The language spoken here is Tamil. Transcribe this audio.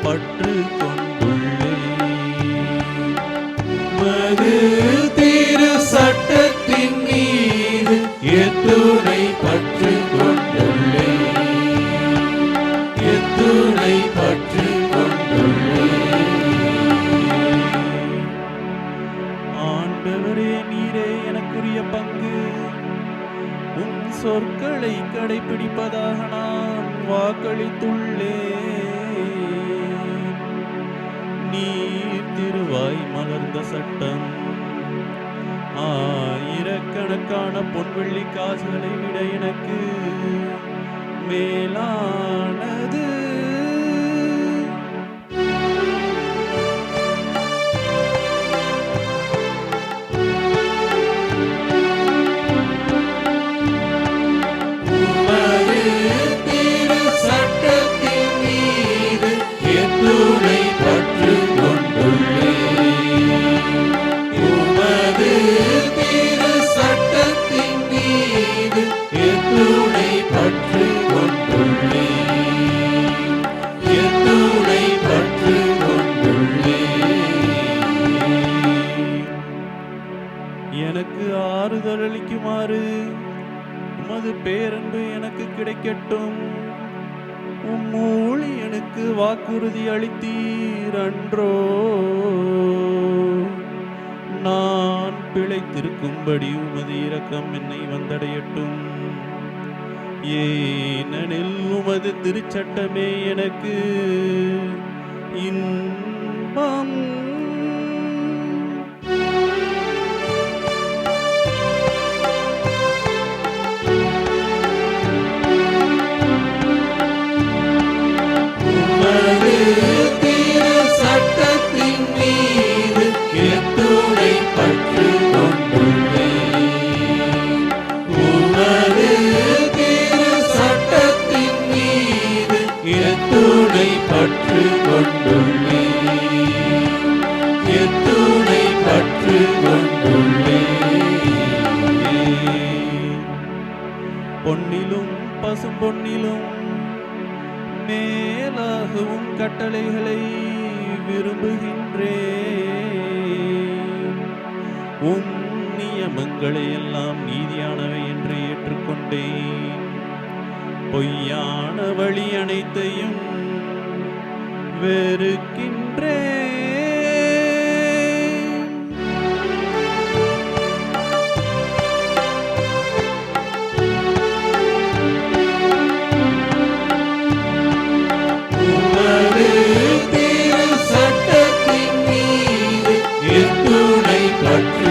பற்று கொண்டுள்ளேன். உமது திரு சட்டத்தின் மீது எத்துணை பற்று கொண்டுள்ளேன். எத்துணை பற்று கொண்டுள்ளேன். ஆண்டவரே, நீரே எனக்குரிய பங்கு. உன் சொற்களை கடைபிடிப்பதாக நான் வாக்களித்துள்ளேன். நீர் திருவாய் மலர்ந்த சட்டம் ஆயிரக்கணக்கான பொன்வெள்ளி காசுகளை விட எனக்கு மேலானது. எனக்கு ஆறுதல் அளிக்குமாறு உமது பேரன்பு எனக்கு கிடைக்கட்டும். உம்மூழி எனக்கு வாக்குறுதி அளித்தீர் அன்றோ. நான் பிழைத்திருக்கும்படி உமது இரக்கம் என்னை வந்தடையட்டும். ஏனெனில் உமது திருச்சட்டமே எனக்கு இன்பம். பொன்னிலும் பசும்பொன்னிலும் மேலாகவும் கட்டளைகளை விரும்புகின்றேன். உம் நியமங்களை எல்லாம் நீதியானவை என்று ஏற்றுக்கொண்டேன். பொய்யான வழி அனைத்தையும் வெறுக்கின்றேன். சட்டத்தின் மீது எத்துணை பற்று